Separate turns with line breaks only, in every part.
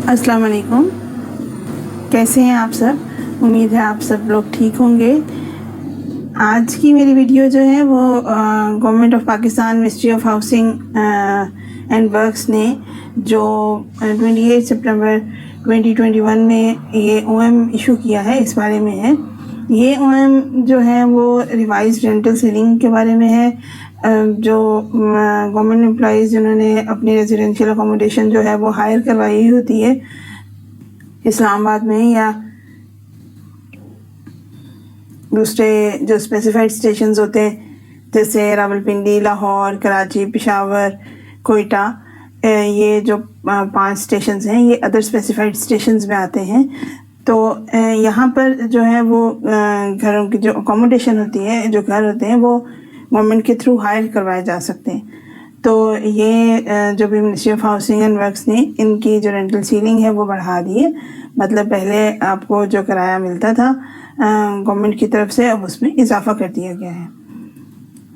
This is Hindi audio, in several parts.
अस्सलाम वालेकुम। कैसे हैं आप सब? उम्मीद है आप सब लोग ठीक होंगे। आज की मेरी वीडियो जो है वो government of Pakistan ministry of housing and works ने जो 28 सितंबर 2021 में ये ओएम इशू किया है, इस बारे में है। ये ओएम जो है वो रिवाइज रेंटल सीलिंग के बारे में है। जो गवर्नमेंट एम्प्लॉइज़ जिन्होंने अपनी रेजिडेंशियल अकोमोडेशन जो है वो हायर करवाई होती है इस्लामाबाद में या दूसरे जो स्पेसिफाइड स्टेशंस होते हैं जैसे रावलपिंडी, लाहौर, कराची, पेशावर, कोयटा, ये जो 5 स्टेशंस हैं ये अदर स्पेसिफाइड स्टेशंस में आते हैं। तो यहाँ पर जो है वो घरों की जो अकोमोडेशन होती है, जो घर होते हैं वो गवर्नमेंट के थ्रू हायर करवाए जा सकते हैं। तो ये जो भी ministry of housing and works ने इनकी जो रेंटल सीलिंग है वो बढ़ा दी है। मतलब पहले आपको जो किराया मिलता था गवर्नमेंट की तरफ से, अब उसमें इजाफा कर दिया गया है।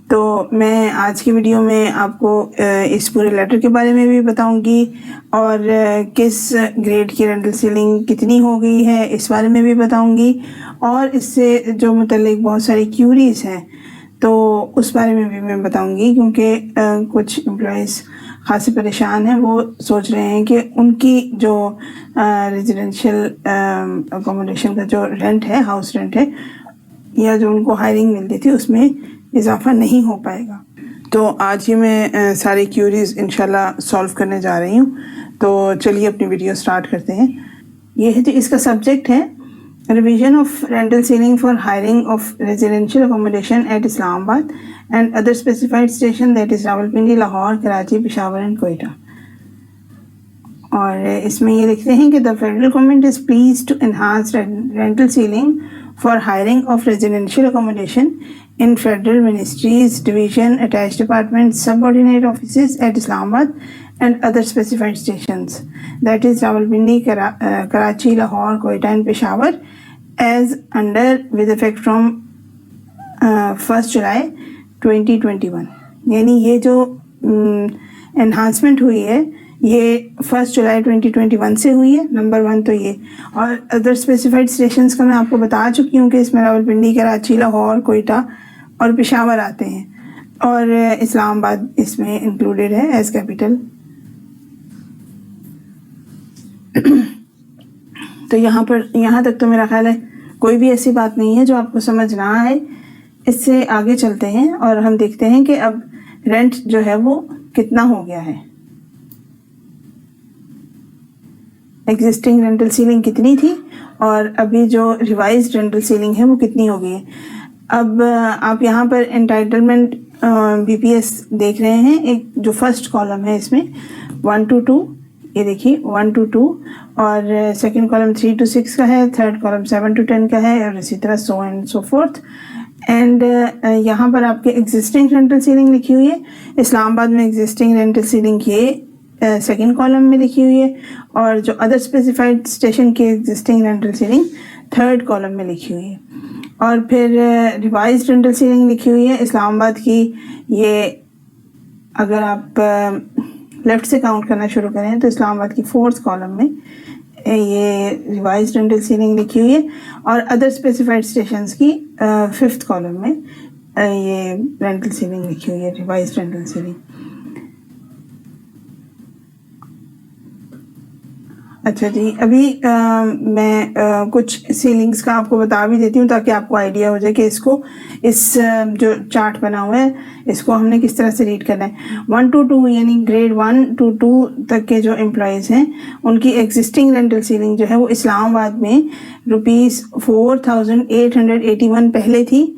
तो मैं आज की वीडियो में आपको इस पूरे लेटर के बारे में भी बताऊंगी और किस ग्रेड की रेंटल सीलिंग कितनी हो गई है इस बारे में भी बताऊंगी, और इससे जो मुतल्लिक बहुत सारी क्यूरीज हैं तो उस बारे में भी मैं बताऊंगी, क्योंकि कुछ एम्प्लॉइज़ खासी परेशान हैं। वो सोच रहे हैं कि उनकी जो रेजिडेंशियल अकोमोडेशन का जो रेंट है, हाउस रेंट है, या जो उनको हायरिंग मिलती थी उसमें इजाफा नहीं हो पाएगा। तो आज ही मैं सारी क्यूरीज इंशाल्लाह सॉल्व करने जा रही हूँ। तो चलिए अपनी वीडियो स्टार्ट करते हैं। ये है जो इसका सब्जेक्ट है, revision of rental ceiling for hiring of residential accommodation at Islamabad and other specified station, that is Rawalpindi, Lahore, Karachi, Peshawar and Quetta। और इसमें ये लिखते हैं कि the federal government is pleased to enhance rental ceiling for hiring of residential accommodation in federal ministries, division, attached departments, subordinate offices at Islamabad and other specified stations, that is Rawalpindi, Karachi, Lahore, Quetta and Peshawar, as under with effect from 1st July 2021। यानी ये जो एनहांसमेंट हुई है ये 1 जुलाई 2021 से हुई है, नंबर 1 तो ये। और अदर स्पेसिफाइड स्टेशंस का मैं आपको बता चुकी हूँ कि इसमें रावलपिंडी, कराची, लाहौर, कोयटा और पेशावर आते हैं, और इस्लामाबाद इसमें इंक्लूडेड है एज कैपिटल। तो यहाँ तक तो मेरा ख्याल है कोई भी ऐसी बात नहीं है जो आपको समझ ना आए। इससे आगे चलते हैं और हम देखते हैं कि अब रेंट जो है वो कितना हो गया है। एग्जिस्टिंग रेंटल सीलिंग कितनी थी और अभी जो रिवाइज्ड रेंटल सीलिंग है वो कितनी हो गई है। अब आप यहाँ पर एंटाइटलमेंट BPS देख रहे हैं। एक जो फर्स्ट कॉलम है इसमें 1 to 2, ये देखिए 1 to 2, और सेकंड कॉलम 3 to 6 का है, थर्ड कॉलम 7 to 10 का है, और इसी तरह so and so fourth. And यहाँ पर आपके एग्जिस्टिंग रेंटल सीलिंग लिखी हुई है। इस्लामाबाद में एग्जिस्टिंग रेंटल सीलिंग ये सेकंड कॉलम में लिखी हुई है, और जो अदर स्पेसिफाइड स्टेशन की existing rental ceiling third column में लिखी हुई है। और फिर रिवाइज्ड रेंटल सीलिंग लिखी हुई है इस्लामाबाद की। ये अगर आप लेफ्ट से काउंट करना शुरू करें तो इस्लामाबाद की 4th कॉलम में ये रिवाइज्ड रेंटल सीलिंग लिखी हुई है, और अदर स्पेसिफाइड स्टेशंस की 5th कॉलम में ये रेंटल सीलिंग लिखी हुई है, रिवाइज्ड रेंटल सीलिंग। अच्छा जी, अभी मैं कुछ सीलिंग्स का आपको बता भी देती हूँ ताकि आपको आइडिया हो जाए कि इसको इस जो चार्ट बना हुआ है इसको हमने किस तरह से रीड करना है। 1 to 2 यानी ग्रेड 1 to 2 तक के जो एम्प्लॉयज़ हैं उनकी एग्जिस्टिंग रेंटल सीलिंग जो है वो इस्लामाबाद में ₹4,881 पहले थी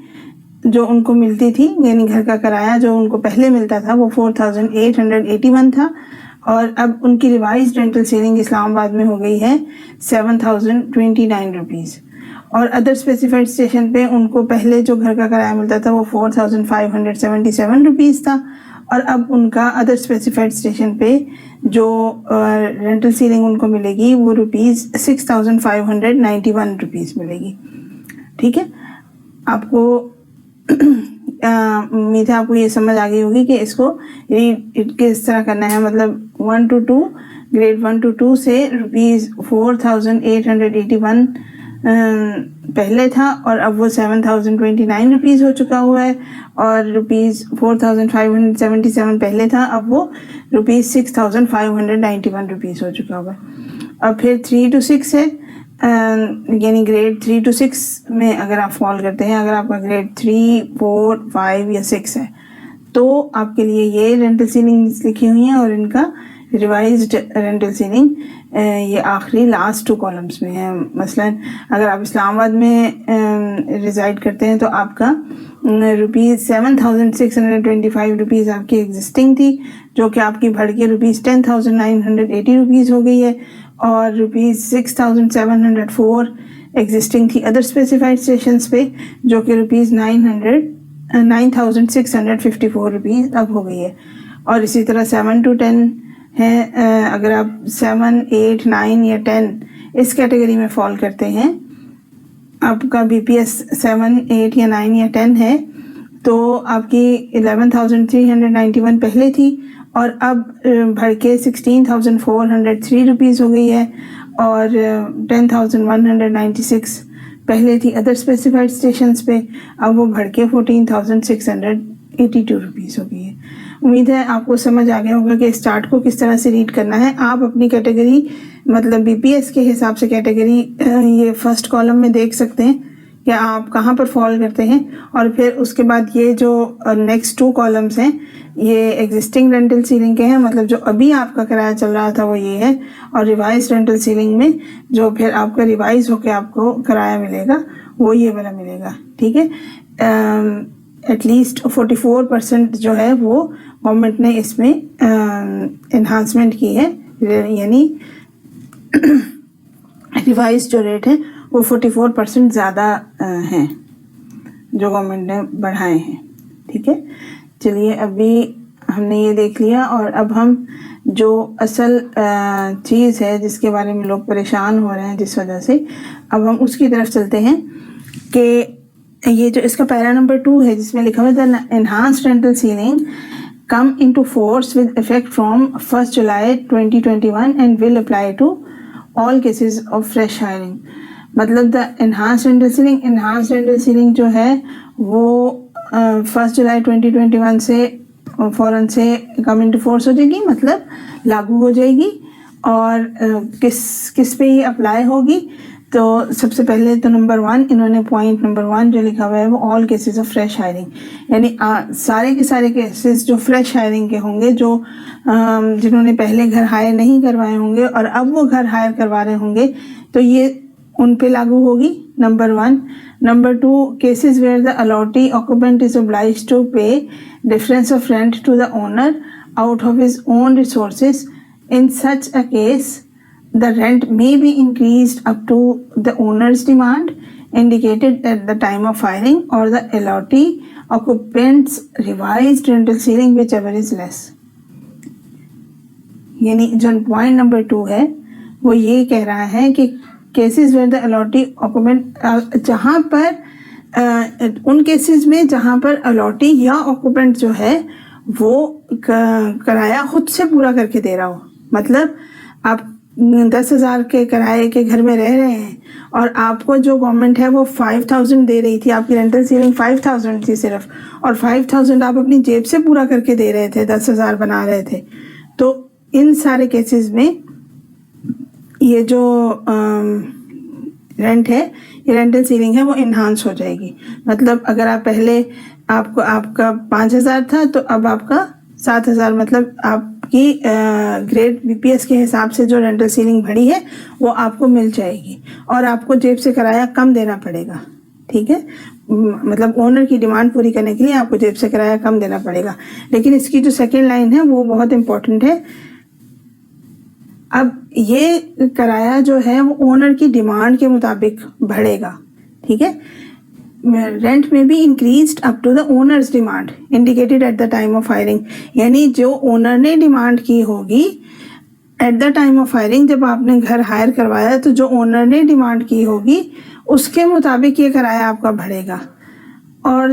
जो उनको मिलती थी, यानी घर का किराया जो उनको पहले मिलता था वो 4,881 था, और अब उनकी रिवाइज्ड रेंटल सीलिंग इस्लामाबाद में हो गई है 7,029 रुपीज़। और अदर स्पेसिफाइड स्टेशन पे उनको पहले जो घर का किराया मिलता था वो 4,577 रुपीज़ था, और अब उनका अदर स्पेसिफाइड स्टेशन पे जो रेंटल सीलिंग उनको मिलेगी वो ₹6,591 रुपीज़ मिलेगी। ठीक है, आपको उम्मीद है आपको ये समझ आ गई होगी कि इसको रीड किस तरह करना है। मतलब 1 to 2 ग्रेड 1 to 2 से ₹4,881 पहले था और अब वो 7,029 रुपीज़ हो चुका हुआ है, और ₹4,577 पहले था, अब वो ₹6,591 रुपीज़ हो चुका हुआ है। अब फिर 3 to 6 है, यानी ग्रेड 3 to 6 में अगर आप फॉल करते हैं, अगर आपका ग्रेड 3, 4, 5 या 6 है, तो आपके लिए ये रेंटल सीलिंग्स लिखी हुई हैं, और इनका रिवाइज्ड रेंटल सीलिंग ये आखिरी लास्ट 2 कॉलम्स में है। मसलन अगर आप इस्लामाबाद में रिजाइड करते हैं तो आपका ₹7,625 रुपीज़ आपकी एग्जिस्टिंग थी, जो कि आपकी बढ़ के ₹10,980 रुपीज़ हो गई है, और ₹6,704 एग्जिस्टिंग थी अदर स्पेसिफाइड स्टेशंस पे, जो कि ₹9,654 रुपीज़ अब हो गई है। और इसी तरह 7 to 10 है, अगर आप 7, 8, 9 या 10 इस कैटेगरी में फॉल करते हैं, आपका BPS 7, 8 या 9 या 10 है, तो आपकी 11,391 पहले थी, और अब बढ़ के 16,403 रुपीज़ हो गई है, और 10,196 पहले थी अदर स्पेसिफाइड स्टेशंस पे, अब वो बढ़ के 14,682 रुपीज़ हो गई है। उम्मीद है आपको समझ आ गया होगा कि स्टार्ट को किस तरह से रीड करना है। आप अपनी कैटेगरी मतलब BPS के हिसाब से कैटेगरी ये फर्स्ट कॉलम में देख सकते हैं कि आप कहाँ पर फॉल करते हैं, और फिर उसके बाद ये जो नेक्स्ट 2 कॉलम्स हैं ये एग्जिस्टिंग रेंटल सीलिंग के हैं, मतलब जो अभी आपका किराया चल रहा था वो ये है, और रिवाइज रेंटल सीलिंग में जो फिर आपका रिवाइज होकर आपको किराया मिलेगा वो ये वाला मिलेगा। ठीक है, एटलीस्ट 44% जो है वो गवर्नमेंट ने इसमें इन्हांसमेंट की है, यानी रिवाइज जो रेट है वो 44% ज़्यादा हैं जो गवर्नमेंट ने बढ़ाए हैं। ठीक है, चलिए अभी हमने ये देख लिया, और अब हम जो असल चीज़ है जिसके बारे में लोग परेशान हो रहे हैं जिस वजह से, अब हम उसकी तरफ चलते हैं कि ये जो इसका पैरा नंबर 2 है जिसमें लिखा हुआ है the enhanced rental ceiling come into force with effect from 1st July 2021 and will apply to all cases of fresh hiring। मतलब द enhanced rental ceiling जो है वो 1st July 2021 से फ़ौरन से come into force हो जाएगी, मतलब लागू हो जाएगी। और किस पे ये अप्लाई होगी, तो सबसे पहले तो नंबर 1 इन्होंने पॉइंट नंबर 1 जो लिखा हुआ है वो all cases of fresh hiring, यानी सारे के सारे केसेस जो फ्रेश हायरिंग के होंगे, जो जिन्होंने पहले घर हायर नहीं करवाए होंगे और अब वो घर हायर करवा रहे होंगे, तो ये उन पे लागू होगी, number 1। Number 2, cases where the allottee occupant is obliged to pay difference of rent to the owner out of his own resources. In such a case the rent may be increased up to the owner's demand indicated at the time of filing or the allotee occupant's revised rental ceiling, whichever is less। यानी जो पॉइंट नंबर 2 है वो ये कह रहा है कि cases where the allottee occupant, जहाँ पर उन केसेस में जहाँ पर अलॉटी या ऑक्यूपेंट जो है वो किराया खुद से पूरा करके दे रहा हो, मतलब आप 10,000 के किराए के घर में रह रहे हैं और आपको जो गवर्नमेंट है वो 5,000 दे रही थी, आपकी रेंटल सीलिंग 5,000 थी सिर्फ, और 5,000 आप अपनी जेब से पूरा करके दे रहे थे, 10,000 बना रहे थे। तो इन सारे केसेस में ये जो रेंट है, ये रेंटल सीलिंग है वो इन्हांस हो जाएगी। मतलब अगर आप पहले आपका 5,000 था तो अब आपका 7,000, मतलब आपकी ग्रेड BPS के हिसाब से जो रेंटल सीलिंग बढ़ी है वो आपको मिल जाएगी, और आपको जेब से किराया कम देना पड़ेगा। ठीक है, मतलब ओनर की डिमांड पूरी करने के लिए आपको जेब से किराया कम देना पड़ेगा। लेकिन इसकी जो सेकेंड लाइन है वो बहुत इंपॉर्टेंट है। अब ये किराया जो है वो ओनर की डिमांड के मुताबिक बढ़ेगा। ठीक है, रेंट में be increased up to the owners demand indicated at the time of hiring, यानी जो ओनर ने डिमांड की होगी at the time of hiring, जब आपने घर हायर करवाया तो जो ओनर ने डिमांड की होगी उसके मुताबिक ये किराया आपका बढ़ेगा। और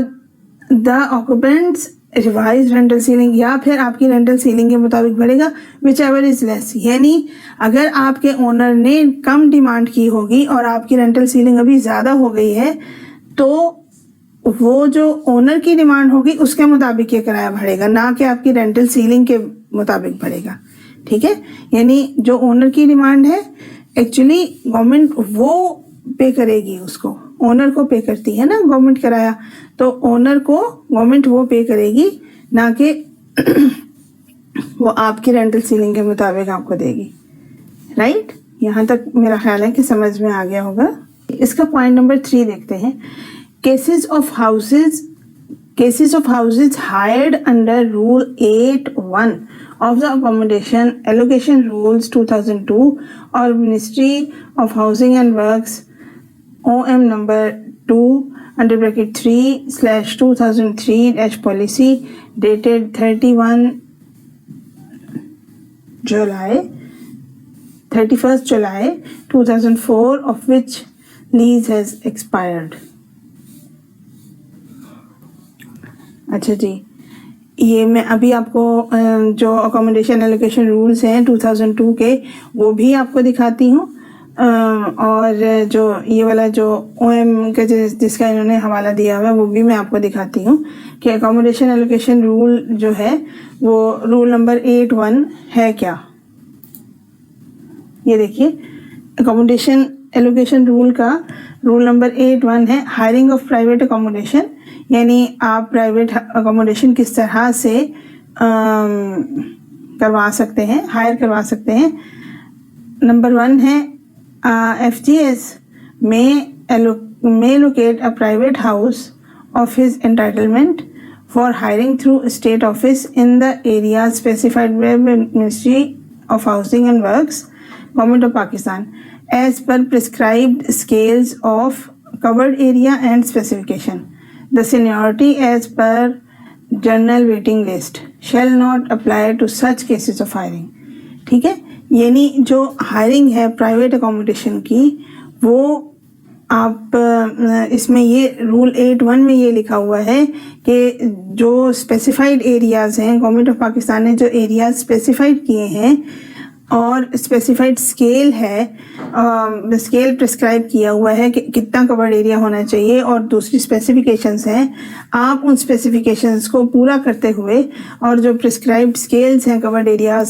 the occupants revise rental ceiling या फिर आपकी रेंटल सीलिंग के मुताबिक बढ़ेगा, विच एवर इज लेस। यानी अगर आपके ओनर ने कम डिमांड की होगी और आपकी रेंटल सीलिंग अभी ज़्यादा हो गई है, तो वो जो ओनर की डिमांड होगी उसके मुताबिक ये किराया बढ़ेगा, ना कि आपकी रेंटल सीलिंग के मुताबिक बढ़ेगा। ठीक है, यानी जो ओनर की डिमांड है एक्चुअली गवर्नमेंट वो पे करेगी, उसको ओनर को पे करती है ना गवर्नमेंट किराया, तो ओनर को गवर्नमेंट वो पे करेगी, ना कि वो आपकी रेंटल सीलिंग के मुताबिक आपको देगी। राइट, यहाँ तक मेरा ख्याल है कि समझ में आ गया होगा। इसका पॉइंट नंबर 3 देखते हैं। Cases of houses hired under rule 8(1) of the Accommodation Allocation Rules 2002 or Ministry of Housing and Works OM number 2(3)/2003 dated 31st July 2004 of which lease has expired। अच्छा जी, ये मैं अभी आपको जो अकोमोडेशन एलोकेशन रूल्स हैं 2002 के वो भी आपको दिखाती हूँ, और जो ये वाला जो OM के जिसका इन्होंने हवाला दिया हुआ है वो भी मैं आपको दिखाती हूँ कि अकोमोडेशन एलोकेशन रूल जो है वो रूल नंबर 8(1) है क्या। ये देखिए, अकोमोडेशन एलोकेशन रूल का रूल नंबर 8(1) है हायरिंग ऑफ प्राइवेट अकोमोडेशन, यानी आप प्राइवेट अकोमोडेशन किस तरह से करवा सकते हैं, हायर करवा सकते हैं। नंबर 1 है FGS may locate a private house of his entitlement for hiring through state office in the area specified by Ministry of Housing and Works, Government of Pakistan, as per prescribed scales of covered area and specification. The seniority as per general waiting list shall not apply to such cases of hiring। ठीक है, यानी जो हायरिंग है प्राइवेट अकोमोडेशन की वो आप इसमें ये रूल 8(1) में ये लिखा हुआ है कि जो स्पेसिफाइड एरियाज़ हैं, गवर्नमेंट ऑफ पाकिस्तान ने जो एरियाज स्पेसिफाइड किए हैं और स्पेसिफाइड स्केल है, स्केल प्रिस्क्राइब किया हुआ है कि कितना कवर्ड एरिया होना चाहिए और दूसरी स्पेसिफिकेशंस हैं, आप उन स्पेसिफिकेशंस को पूरा करते हुए और जो प्रिस्क्राइब्ड स्केल्स हैं कवर्ड एरिया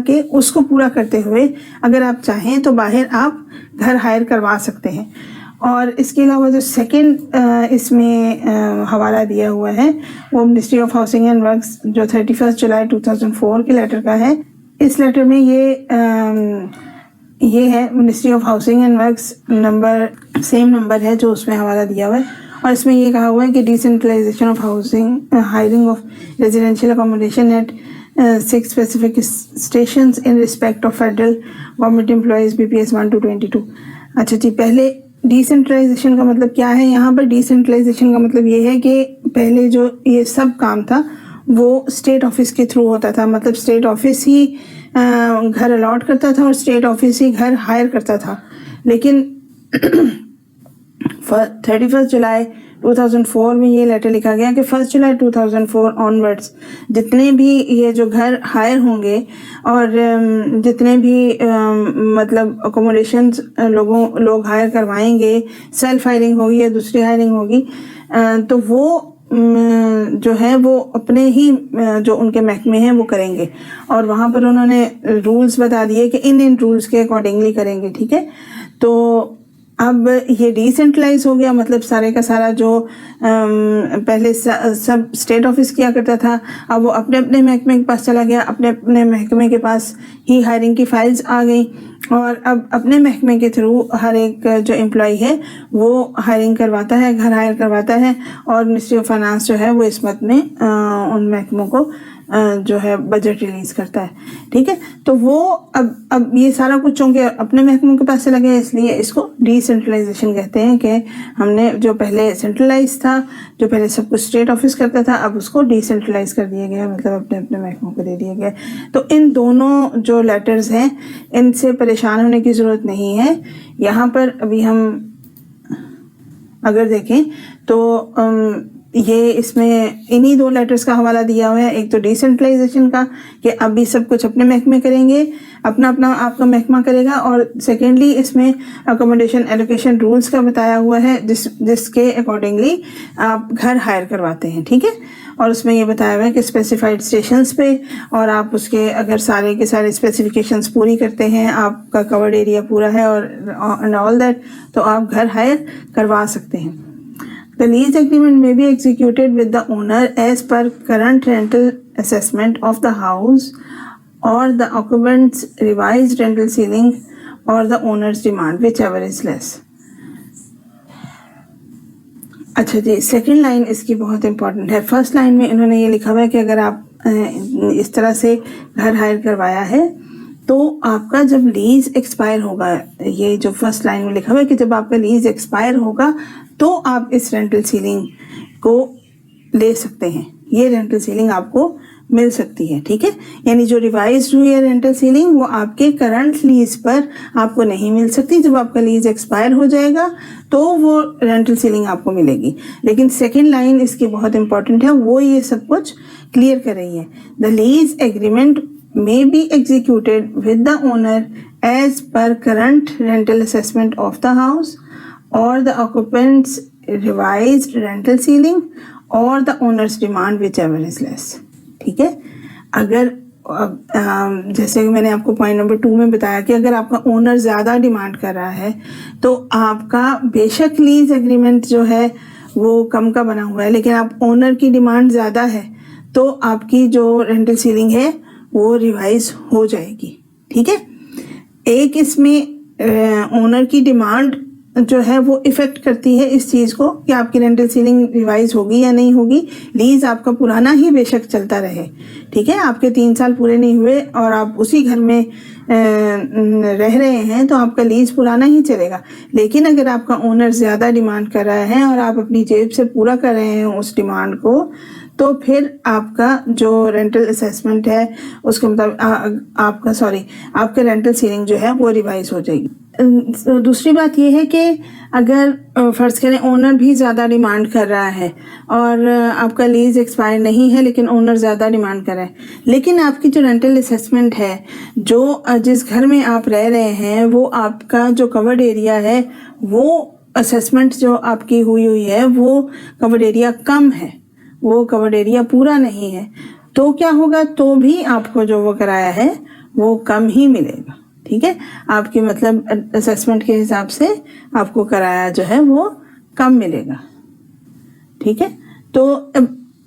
के उसको पूरा करते हुए अगर आप चाहें तो बाहर आप घर हायर करवा सकते हैं। और इसके अलावा जो सेकंड इसमें हवाला दिया हुआ है वो ministry of housing and works जो 31 जुलाई 2004 के लेटर का है। इस लेटर में ये है ministry of housing and works number, same number है जो उसमें हवाला दिया हुआ है, और इसमें ये कहा हुआ है कि decentralisation of housing hiring of residential accommodation at 6 specific stations in respect of federal government employees BPS 1 to 22। अच्छा जी, पहले डिसेंट्रलाइजेशन का मतलब क्या है? यहाँ पर डिसेंट्रलाइजेशन का मतलब ये है कि पहले जो ये सब काम था वो स्टेट ऑफिस के थ्रू होता था, मतलब स्टेट ऑफिस ही घर अलॉट करता था और स्टेट ऑफिस ही घर हायर करता था। लेकिन 31 जुलाई 2004 में ये लेटर लिखा गया कि 1 जुलाई 2004 ऑनवर्ड्स जितने भी ये जो घर हायर होंगे और जितने भी मतलब अकोमोडेशन लोग हायर करवाएंगे, सेल्फ हायरिंग होगी या दूसरी हायरिंग होगी, तो वो जो है वो अपने ही जो उनके महकमे हैं वो करेंगे, और वहाँ पर उन्होंने रूल्स बता दिए कि इन रूल्स के अकॉर्डिंगली करेंगे। ठीक है, तो अब ये डिसेंट्रलाइज हो गया, मतलब सारे का सारा जो पहले सब स्टेट ऑफिस किया करता था अब वो अपने अपने महकमे के पास चला गया, अपने अपने महकमे के पास ही हायरिंग की फाइल्स आ गई, और अब अपने महकमे के थ्रू हर एक जो एम्प्लॉय है वो हायरिंग करवाता है, घर हायर करवाता है, और मिनिस्ट्री ऑफ फाइनेंस जो है वो इस मत में उन महकमों को जो है बजट रिलीज़ करता है। ठीक है, तो वो अब ये सारा कुछ चूँकि अपने महकमों के पास से लगे इसलिए इसको डिसेंट्रलाइजेशन कहते हैं कि हमने जो पहले सेंट्रलाइज था, जो पहले सब कुछ स्टेट ऑफिस करता था, अब उसको डिसेंट्रलाइज कर दिया गया, मतलब अपने अपने महकमों को दे दिया गया। तो इन दोनों जो लेटर्स हैं इनसे परेशान होने की ज़रूरत नहीं है। यहाँ पर अभी हम अगर देखें तो ये इसमें इन्हीं 2 लेटर्स का हवाला दिया हुआ है, एक तो डिसेंट्रलाइजेशन का कि अभी सब कुछ अपने महकमे करेंगे, अपना अपना आपका महकमा करेगा, और सेकेंडली इसमें अकोमोडेशन एलोकेशन रूल्स का बताया हुआ है जिसके अकॉर्डिंगली आप घर हायर करवाते हैं, ठीक है। और उसमें ये बताया हुआ है कि स्पेसिफाइड स्टेशंस पे, और आप उसके अगर सारे के सारे स्पेसिफिकेशंस पूरी करते हैं, आपका कवर्ड एरिया पूरा है और ऑल दैट, तो आप घर हायर करवा सकते हैं। The lease agreement may be executed with the owner as per current rental assessment of the house or the occupant's revised rental ceiling or the owner's demand, whichever is less. अच्छा जी, सेकंड लाइन इसकी बहुत इंपॉर्टेंट है। फर्स्ट लाइन में इन्होंने ये लिखा हुआ है कि अगर आप इस तरह से घर हायर करवाया है तो आपका जब लीज एक्सपायर होगा, ये जो फर्स्ट लाइन में लिखा हुआ है कि जब आपका लीज एक्सपायर होगा तो आप इस रेंटल सीलिंग को ले सकते हैं, ये रेंटल सीलिंग आपको मिल सकती है, ठीक है। यानी जो रिवाइज्ड हुई है रेंटल सीलिंग वो आपके करंट लीज पर आपको नहीं मिल सकती। जब आपका लीज एक्सपायर हो जाएगा तो वो रेंटल सीलिंग आपको मिलेगी। लेकिन सेकंड लाइन इसकी बहुत इंपॉर्टेंट है, वो ये सब कुछ क्लियर कर रही है। The lease agreement may be executed with the owner as per current rental assessment of the house or the occupant's revised rental ceiling or the owner's demand, whichever is less, ठीक है। अगर जैसे मैंने आपको पॉइंट नंबर 2 में बताया कि अगर आपका ओनर ज़्यादा डिमांड कर रहा है तो आपका बेशक लीज एग्रीमेंट जो है वो कम का बना हुआ है, लेकिन आप ओनर की डिमांड ज़्यादा है तो आपकी जो रेंटल सीलिंग है वो रिवाइज हो जाएगी, ठीक है। एक इसमें ओनर की डिमांड जो है वो इफ़ेक्ट करती है इस चीज़ को कि आपकी रेंटल सीलिंग रिवाइज होगी या नहीं होगी। लीज़ आपका पुराना ही बेशक चलता रहे, ठीक है, आपके 3 साल पूरे नहीं हुए और आप उसी घर में रह रहे हैं तो आपका लीज़ पुराना ही चलेगा। लेकिन अगर आपका ओनर ज़्यादा डिमांड कर रहा है और आप अपनी जेब से पूरा कर रहे हैं उस डिमांड को, तो फिर आपका जो रेंटल असेसमेंट है उसके मुताबिक आपका रेंटल सीलिंग जो है वो रिवाइज हो जाएगी। दूसरी बात ये है कि अगर फ़र्ज़ करें ओनर भी ज़्यादा डिमांड कर रहा है और आपका लीज़ एक्सपायर नहीं है लेकिन ओनर ज़्यादा डिमांड कर रहा है, लेकिन आपकी जो रेंटल असेसमेंट है जो जिस घर में आप रह रहे हैं वो आपका जो कवर्ड एरिया है वो असेसमेंट जो आपकी हुई है वो कवर्ड एरिया कम है, वो कवर्ड एरिया पूरा नहीं है, तो क्या होगा, तो भी आपको जो वो कराया है वो कम ही मिलेगा, ठीक है। आपके मतलब असेसमेंट के हिसाब से आपको कराया जो है वो कम मिलेगा, ठीक है। तो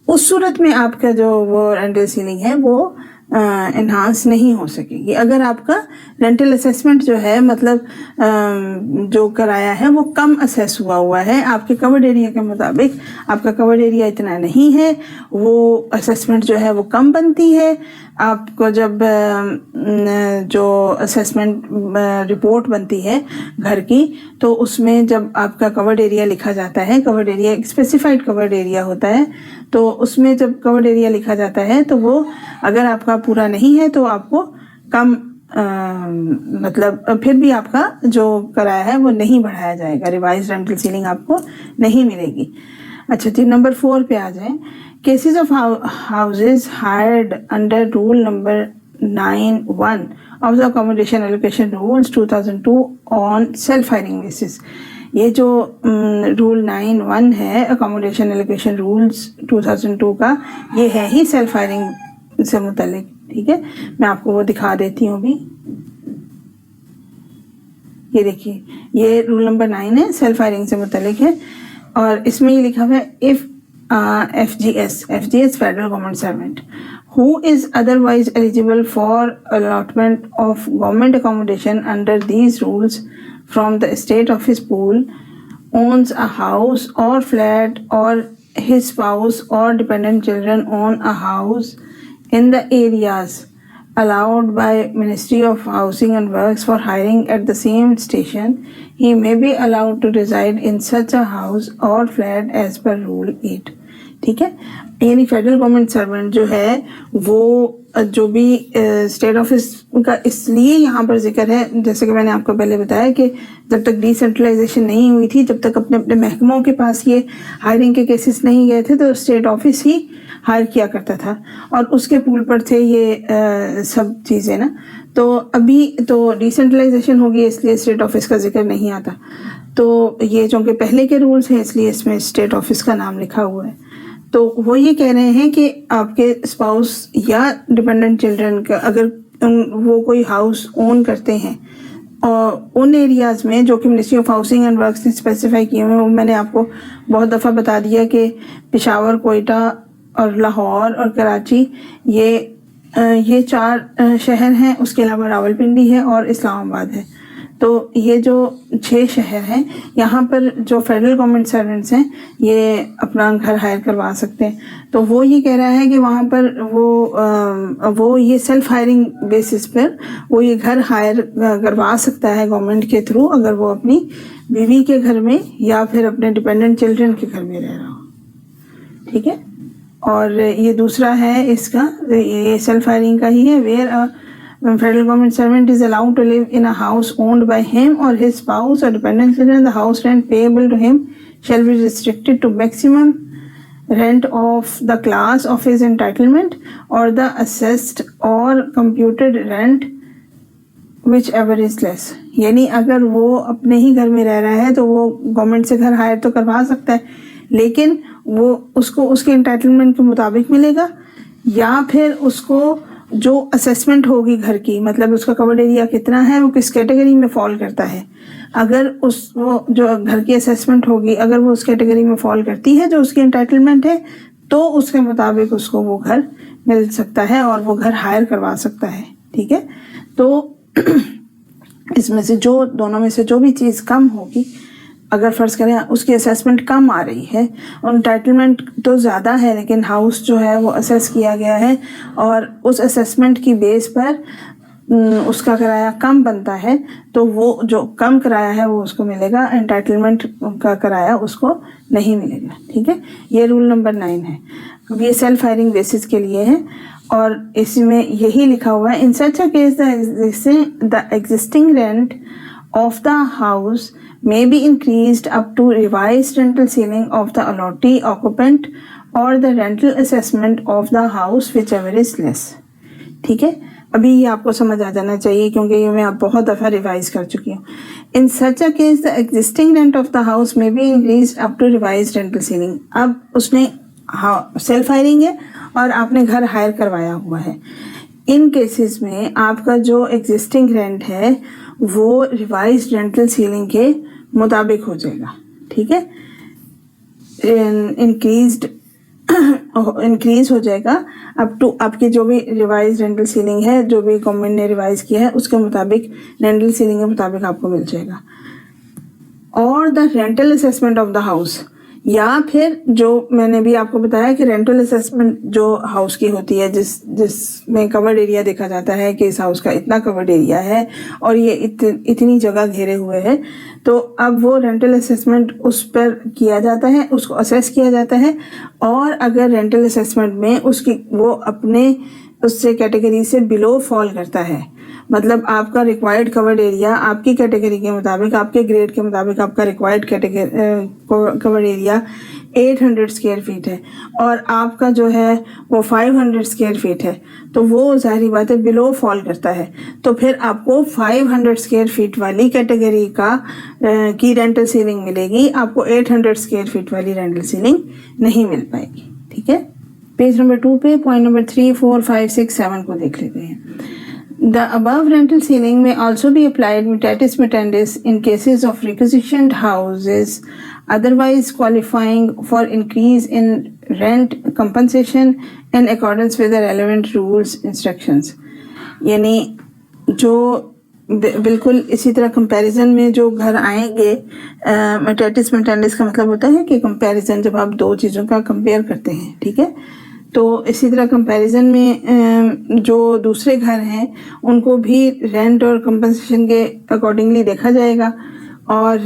उस सूरत में आपका जो वो रेंटल सीलिंग है वो एनहांस नहीं हो सकेगी। अगर आपका रेंटल असेसमेंट जो है मतलब जो कराया है वो कम असेस हुआ है, आपके कवर्ड एरिया के मुताबिक आपका कवर्ड एरिया इतना नहीं है, वो असेसमेंट जो है वो कम बनती है। आपको जब जो असेसमेंट रिपोर्ट बनती है घर की तो उसमें जब आपका कवर्ड एरिया लिखा जाता है, कवर्ड एरिया एक स्पेसिफाइड कवर्ड एरिया होता है, तो उसमें जब कवर्ड एरिया लिखा जाता है तो वो अगर आपका पूरा नहीं है तो आपको कम मतलब फिर भी आपका जो कराया है वो नहीं बढ़ाया जाएगा, रिवाइज रेंटल सीलिंग आपको नहीं मिलेगी। अच्छा जी, नंबर 4 पे आ जाए। Cases of houses hired under rule number 9(1) of the accommodation allocation rules 2002 on self hiring basis. ये जो रूल 9(1) है अकोमोडेशन एलोकेशन रूल्स 2002 का, ये है ही सेल्फ हायरिंग से मुतल्लिक, ठीक है। मैं आपको वो दिखा देती हूँ अभी। ये देखिए, ये रूल नंबर 9 है, सेल्फ हायरिंग से मुतल्लिक है और इसमें ये लिखा हुआ है if FGS federal government servant who is otherwise eligible for allotment of government accommodation under these rules from the state of his pool owns a house or flat or his spouse or dependent children own a house in the areas allowed by Ministry of Housing and Works for hiring at the same station, he may be allowed to reside in such a house or flat as per Rule 8. ठीक है। यानी फेडरल गवर्नमेंट सर्वेंट जो है वो जो भी स्टेट ऑफिस का इसलिए यहाँ पर जिक्र है, जैसे कि मैंने आपको पहले बताया कि जब तक डिसेंट्रलाइजेशन नहीं हुई थी, जब तक अपने अपने महकमों के पास ये हायरिंग के केसेस नहीं गए थे, तो स्टेट ऑफिस ही हायर किया करता था और उसके पूल पर थे ये सब चीज़ें ना। तो अभी तो डिसेंट्रलाइजेशन होगी इसलिए स्टेट ऑफिस का जिक्र नहीं आता। तो ये जो कि पहले के रूल्स हैं इसलिए इसमें स्टेट ऑफिस का नाम लिखा हुआ है। तो वो ये कह रहे हैं कि आपके स्पाउस या डिपेंडेंट चिल्ड्रन का अगर वो कोई हाउस ओन करते हैं और उन एरियाज़ में जो कि ministry of housing and works ने स्पेसिफाई किए हुए, वो मैंने आपको बहुत दफ़ा बता दिया कि पेशावर, कोयटा और लाहौर और कराची ये 4 शहर हैं। उसके अलावा रावलपिंडी है और इस्लामाबाद है। तो ये जो 6 शहर हैं, यहाँ पर जो फेडरल गवर्नमेंट सर्वेंट्स हैं ये अपना घर हायर करवा सकते हैं। तो वो ये कह रहा है कि वहाँ पर वो ये सेल्फ हायरिंग बेसिस पर वो ये घर हायर करवा सकता है गवर्नमेंट के थ्रू, अगर वो अपनी बीवी के घर में या फिर अपने डिपेंडेंट चिल्ड्रन के घर में रह रहा हो। ठीक है। और ये दूसरा है इसका, ये सेल्फ हायरिंग का ही है, where when federal government servant is allowed to live in a house owned by him or his spouse or dependent children, the house rent payable to him shall be restricted to maximum rent of the class of his entitlement or the assessed or computed rent whichever is less। यानी अगर वो अपने ही घर में रह रहा है तो वो गवर्नमेंट से घर हायर तो करवा सकता है, लेकिन वो उसको उसके एंटाइटलमेंट के मुताबिक मिलेगा या फिर उसको जो असेसमेंट होगी घर की, मतलब उसका कवर्ड एरिया कितना है, वो किस कैटेगरी में फॉल करता है, अगर वो जो घर की असेसमेंट होगी अगर वो उस कैटेगरी में फॉल करती है जो उसकी एंटाइटलमेंट है, तो उसके मुताबिक उसको वो घर मिल सकता है और वो घर हायर करवा सकता है। ठीक है। तो इसमें से जो दोनों में से जो भी चीज़ कम होगी, अगर फ़र्ज़ करें उसकी असेसमेंट कम आ रही है और एंटाइटलमेंट तो ज़्यादा है लेकिन हाउस जो है वो असेस किया गया है और उस असेसमेंट की बेस पर उसका किराया कम बनता है, तो वो जो कम किराया है वो उसको मिलेगा, एंटाइटलमेंट का किराया उसको नहीं मिलेगा। ठीक है। ये रूल नंबर 9 है। अब ये सेल्फ हायरिंग बेसिस के लिए है और इसमें यही लिखा हुआ है, in such a case the existing rent of the house may be increased up to revised rental ceiling of the allottee occupant or the rental assessment of the house whichever is less। ठीक है। अभी ये आपको समझ आ जाना चाहिए क्योंकि ये मैं आप बहुत दफ़ा रिवाइज कर चुकी हूँ। In such a case the existing rent of the house may be increase up to revise rental ceiling. अब उसने सेल्फ हायरिंग है और आपने घर हायर करवाया हुआ है, इन केसेस में आपका जो एग्जिस्टिंग रेंट है वो रिवाइज रेंटल सीलिंग के मुताबिक हो जाएगा। ठीक है। इंक्रीज हो जाएगा अप टू आपकी जो भी रिवाइज रेंटल सीलिंग है, जो भी गवर्नमेंट ने रिवाइज किया है उसके मुताबिक, रेंटल सीलिंग के मुताबिक आपको मिल जाएगा। और the rental assessment of the house, या फिर जो मैंने भी आपको बताया कि रेंटल असेसमेंट जो हाउस की होती है जिसमें कवर्ड एरिया देखा जाता है कि इस हाउस का इतना कवर्ड एरिया है और ये इतनी जगह घेरे हुए है, तो अब वो रेंटल असेसमेंट उस पर किया जाता है, उसको असेस किया जाता है। और अगर रेंटल असेसमेंट में उसकी वो अपने उससे कैटेगरी से बिलो फॉल करता है, मतलब आपका रिक्वायर्ड कवर्ड एरिया आपकी कैटेगरी के मुताबिक, आपके ग्रेड के मुताबिक आपका required covered area 800 square feet है और आपका जो है वो 500 स्क्वायर फीट है, तो वो ज़ाहिर बात है बिलो फॉल करता है। तो फिर आपको 500 स्क्वायर फीट वाली कैटेगरी की रेंटल सीलिंग मिलेगी, आपको 800 स्क्वायर फीट वाली रेंटल सीलिंग नहीं मिल पाएगी। ठीक है। पेज नंबर 2 पे पॉइंट नंबर 3, 4, 5, 6, 7 को देख लेते हैं। The above rental ceiling may also be applied mutatis mutandis in cases of requisitioned houses otherwise qualifying for increase in rent compensation in accordance with the relevant rules instructions। यानी जो बिल्कुल इसी तरह कंपैरिजन में जो घर आएंगे, mutatis mutandis का मतलब होता है कि कंपैरिजन, जब आप दो चीज़ों का कंपेयर करते हैं। ठीक है। तो इसी तरह कंपैरिजन में जो दूसरे घर हैं उनको भी रेंट और कंपनसेशन के अकॉर्डिंगली देखा जाएगा और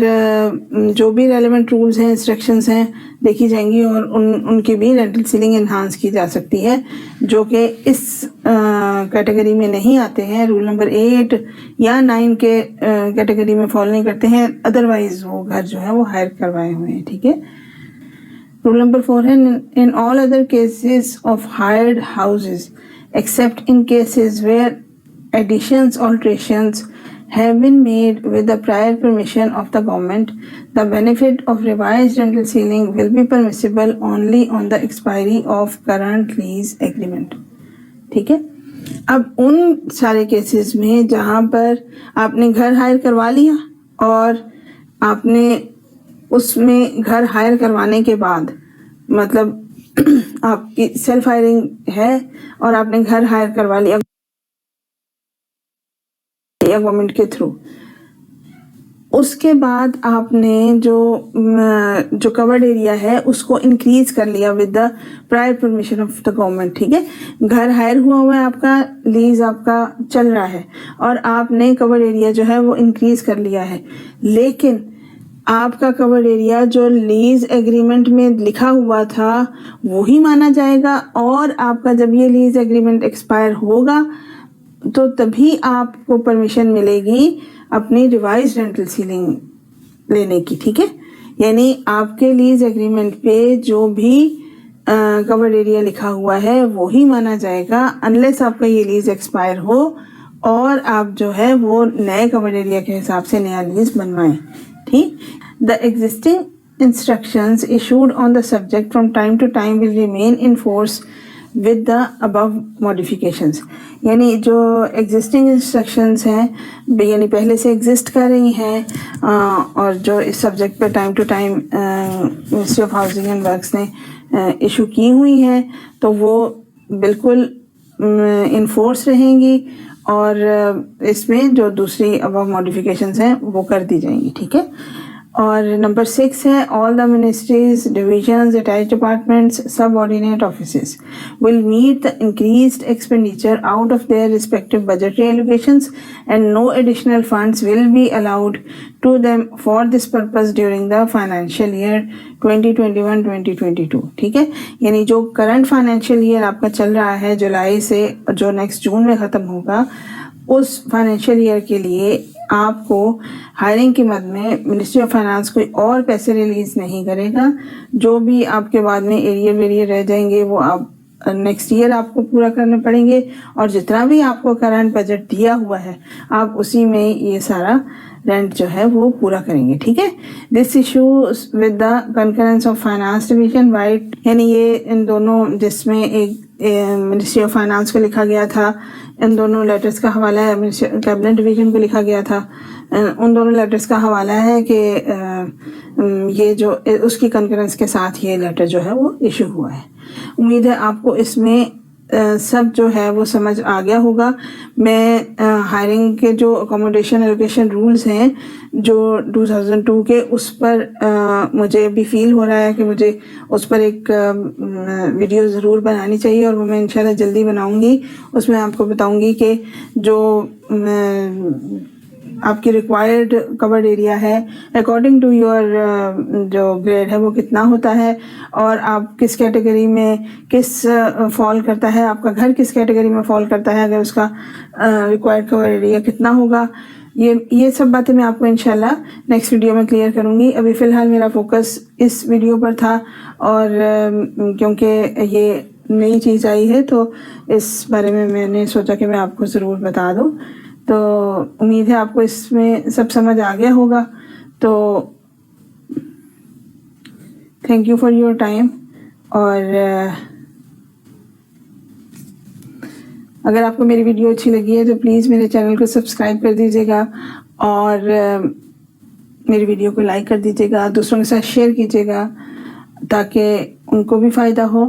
जो भी रेलेवेंट रूल्स हैं, इंस्ट्रक्शंस हैं, देखी जाएंगी और उनकी भी रेंटल सीलिंग इन्हांस की जा सकती है, जो कि इस कैटेगरी में नहीं आते हैं, रूल नंबर 8 या 9 के कैटेगरी में फॉलो नहीं करते हैं, अदरवाइज वो घर जो है वो हायर करवाए हुए हैं। ठीक है। रूल नंबर 4 है, in all other cases of hired houses except in cases where additions alterations have been made with the prior permission of the government, the benefit of revised rental ceiling will be permissible only on the expiry of current lease agreement. ठीक है। अब उन सारे केसेस में जहाँ पर आपने घर हायर करवा लिया और आपने उसमें घर हायर करवाने के बाद मतलब आपकी सेल्फ हायरिंग है और आपने घर हायर करवा लिया गवर्नमेंट के थ्रू, उसके बाद आपने जो कवर्ड एरिया है उसको इंक्रीज कर लिया with the prior permission of the government. ठीक है। घर हायर हुआ है, आपका लीज आपका चल रहा है और आपने कवर्ड एरिया जो है वो इंक्रीज कर लिया है, लेकिन आपका कवर्ड एरिया जो लीज एग्रीमेंट में लिखा हुआ था वो ही माना जाएगा और आपका जब ये लीज एग्रीमेंट एक्सपायर होगा तो तभी आपको परमिशन मिलेगी अपनी रिवाइज रेंटल सीलिंग लेने की। ठीक है। यानी आपके लीज एग्रीमेंट पे जो भी कवर्ड एरिया लिखा हुआ है वो ही माना जाएगा अनलेस आपका ये लीज एक्सपायर हो और आप जो है वो नए कवर्ड एरिया के हिसाब से नया लीज बनवाएं। ठीक। The existing instructions issued on the subject from time to time will remain in force with the above modifications. यानी जो एग्जिस्टिंग इंस्ट्रक्शंस हैं यानी पहले से एग्जिस्ट कर रही हैं और जो इस सब्जेक्ट पे time to time ministry of housing and works ने इशू की हुई हैं तो वो बिल्कुल इन्फोर्स रहेंगी और इसमें जो दूसरी अबव मॉडिफिकेशंस हैं वो कर दी जाएंगी। ठीक है। और नंबर 6 है, all the ministries, divisions, attach departments, subordinate offices will meet the increased expenditure out of their respective budgetary allocations and no additional funds will be allowed to them for this purpose during the financial year 2021-2022। ठीक है। यानी जो करंट फाइनेंशियल ईयर आपका चल रहा है जुलाई से जो नेक्स्ट जून में ख़त्म होगा उस फाइनेंशियल ईयर के लिए आपको हायरिंग की मद में मिनिस्ट्री ऑफ फाइनेंस कोई और पैसे रिलीज नहीं करेगा। जो भी आपके बाद में एरियर वेरियर रह जाएंगे वो आप नेक्स्ट ईयर आपको पूरा करने पड़ेंगे और जितना भी आपको करंट बजट दिया हुआ है आप उसी में ये सारा रेंट जो है वो पूरा करेंगे। ठीक है। This issue with the concurrence of finance division white, यानी ये इन दोनों जिसमें एक मिनिस्ट्री ऑफ फाइनेंस को लिखा गया था, इन दोनों लेटर्स का हवाला है कैबिनेट डिवीजन को लिखा गया था, उन दोनों लेटर्स का हवाला है कि ये जो उसकी कंकरेंस के साथ ये लेटर जो है वो इशू हुआ है। उम्मीद है आपको इसमें सब जो है वो समझ आ गया होगा। मैं हायरिंग के जो अकोमोडेशन एलोकेशन रूल्स हैं जो 2002 के उस पर मुझे भी फील हो रहा है कि मुझे उस पर एक वीडियो ज़रूर बनानी चाहिए और वो मैं इंशाल्लाह जल्दी बनाऊंगी। उसमें आपको बताऊंगी कि जो आपकी रिक्वायर्ड कवर्ड एरिया है अकॉर्डिंग टू योर जो ग्रेड है वो कितना होता है और आप किस कैटेगरी में किस फॉल करता है, आपका घर किस कैटेगरी में फॉल करता है, अगर उसका रिक्वायर्ड कवर्ड एरिया कितना होगा, ये सब बातें मैं आपको इंशाल्लाह नेक्स्ट वीडियो में क्लियर करूँगी। अभी फ़िलहाल मेरा फोकस इस वीडियो पर था और क्योंकि ये नई चीज़ आई है तो इस बारे में मैंने सोचा कि मैं आपको ज़रूर बता दूँ। तो उम्मीद है आपको इसमें सब समझ आ गया होगा। तो thank you for your time और अगर आपको मेरी वीडियो अच्छी लगी है तो प्लीज़ मेरे चैनल को सब्सक्राइब कर दीजिएगा और मेरी वीडियो को लाइक कर दीजिएगा, दूसरों के साथ शेयर कीजिएगा ताकि उनको भी फ़ायदा हो।